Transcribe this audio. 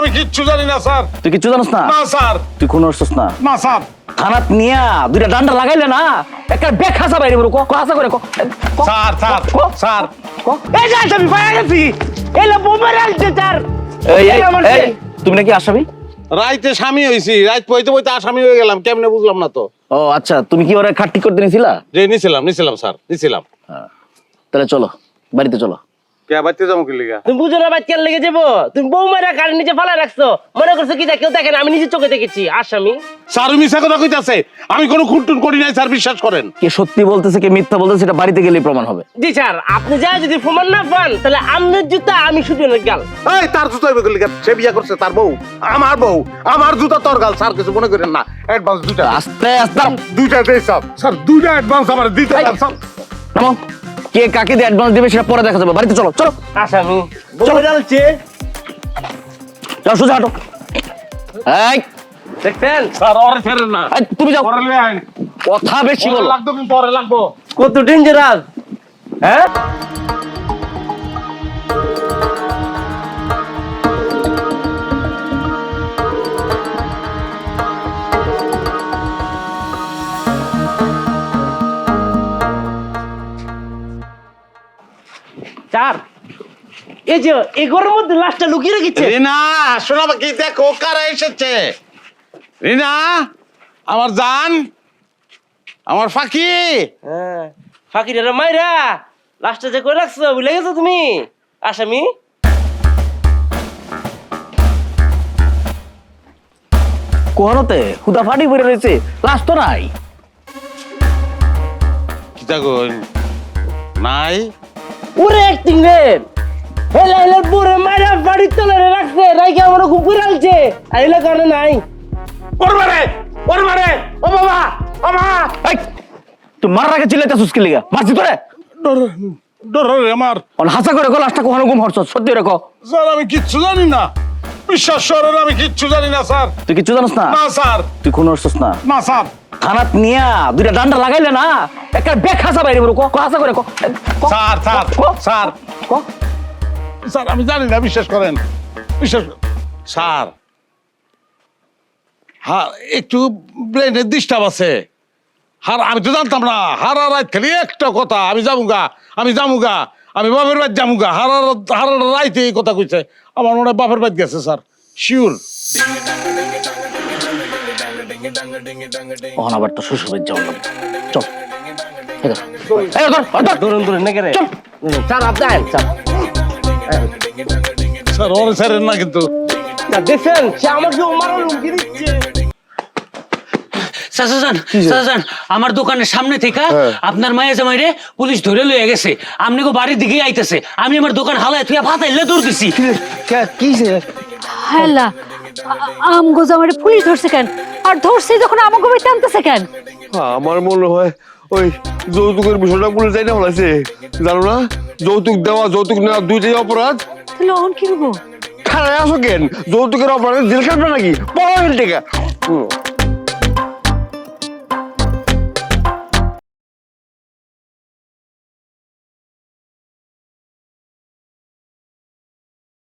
আমি কিচ্ছু জানি না স্যার। তুই কিচ্ছু জানিস না? না স্যার। তুই কোন অর্থস না? না স্যার। থানাত নিয়া দুইটা ডান্ডা লাগাইলে না একটা ব্যাগ হাসা বাইরে বড় হাসা করে স্যার স্যার স্যার এই যে আসামি পাওয়া গেছি এলা বোমার আনছে স্যার। এই তুমি নাকি আসামি? রাইতে স্বামী হইছি, রাত পইতে পইতে আসামি হয়ে গেলাম, কেমনে বুঝলাম না তো। ও আচ্ছা, তুমি কি ওরা খাট্টি করতে নিছিলা? যে নিছিলাম স্যার, নিছিলাম। তাহলে চলো বাড়িতে চলো। কে বাইতে যাবো কি লিগা? তুমি বুঝো না বাদ কেন লেগে যাবো? তুমি বৌমারা গাড়ি নিচে ফালা রাখছো, মনে করছো কি কেউ দেখেন? আমি নিজে চোখে দেখেছি আসামি। স্যার মিছা কথা কইতাছে, আমি কোনো খুনটুন করি নাই স্যার, বিশ্বাস করেন। কে সত্যি বলতেছে কে মিথ্যা বলতেছে সেটা বাড়িতে গেলেই প্রমাণ হবে। জি স্যার, আপনি যা যদি প্রমাণ না পান তাহলে আমনের জুতা আমি সুজনের গাল। এই তার জুতো হইবে কি লিগা? সে বিয়া করছে, তার বউ আমার বউ, আমার জুতা তোর গাল। স্যার কিছু মনে করেন না, অ্যাডভান্স দুইটা। আস্তে আস্তে দুইটা দেই স্যার। স্যার দুইটা অ্যাডভান্স আমার দিতে স্যার। নামো, কে কাকে দিয়ে অ্যাডভান্স দিবে সেটা পরে দেখা যাবে। বাড়িতে চলো চলো। আসামি চলে যাচ্ছে। যাও সোজা হাঁটো। এই দেখছেন স্যার ওরে ফেরেন না, এই, তুমি যাও। পরে লয়ে আইন। কথা বেশি পরে বলো। লাগতো কিন্তু পরে লাগবো। কত ডেঞ্জারাস, হ্যাঁ? স্যার এই যে এগোর মধ্যে লাশটা লুকিয়ে রেখেছে। রিনা শোনা কি দেখো কারা এসেছে। রিনা আমার জান, আমার ফাঁকি। হ্যাঁ, ফাঁকিরা মাইরা লাশটা যে করে রাখছো বুঝলে গেছো তুমি আসামি। কোহানোতে হুদা ফাটি পড়ে রয়েছে, লাশ তো নাই। কি দেখো নাই? ওরে অ্যাক্টিং রে, হেলা হেলা পুরো মাইরা বাড়ির তলে রাখছে, রাইকে আমার খুব করে আলছে, আইলা কারণে নাই। ওর মারে ও বাবা ও মা। এই তুই মার রাখে চিল্লাইতে সুস্কি লিগা মারছি তোরে। ডর রে আমার। অন হাসা করে গো লাশটা কোহানো গুম হরছ, সত্যি রে কো। স্যার আমি কিচ্ছু জানি না, বিশ্বাস করেন আমি কিচ্ছু জানি না স্যার। তুই কিচ্ছু জানিস না? না স্যার। তুই কোন অর্থস না? না স্যার। থানাত নিয়া দুইটা ডান্ডা লাগাইলে না একটা ব্যাগ হাসা বাইরে বড় হাসা করে স্যার স্যার স্যার স্যার আমি জানি না, বিশ্বাস করেন, বিশ্বাস স্যার। হ্যাঁ একটু ব্রেনের ডিস্টার্ব আছে। হার আমি তো জানতাম না। হারা রাত খালি একটা কথা, আমি যামুগা আমি বাপের বাড়ি যামুগা। হারা রাইতে এই কথা কইছে। আমার মনে হয় বাপের বাড়ি গেছে স্যার, শিওর। ওহন আবার তো শ্বশুর বাড়ি যাওয়া লাগবে। চল ধরুন ধরুন নাকি রে স্যার, আপনি আইন স্যার। স্যার ওরে স্যারের না কিন্তু। স্যার দেখছেন সে আমাকে মারার হুমকি দিচ্ছে। চাচাজান আমার দোকানের সামনে থেকে আপনার মায়ের জামাইরে পুলিশ ধরে লয়ে গেছে, আপনি গো বাড়ির দিকে আইতেছে। আমি আমার দোকান হালায় তুই ফাতাইলে দৌড় দিছি। হ্যালা আমগো জামাইরে পুলিশ ধরছে কেন? আর ধরছে যখন আমগো বাড়িতে আনতেছে কেন? আমার মনে হয় ওই যৌতুকের বিষয়টা পুলিশ যাই না বলেছে, জানো না? যৌতুক দেওয়া যৌতুক নেওয়া দুইটাই অপরাধ। তাহলে অন কি হবো? খারাপ আসো কেন? যৌতুকের অপরাধে জেল খাটবে নাকি? পড়া টাকা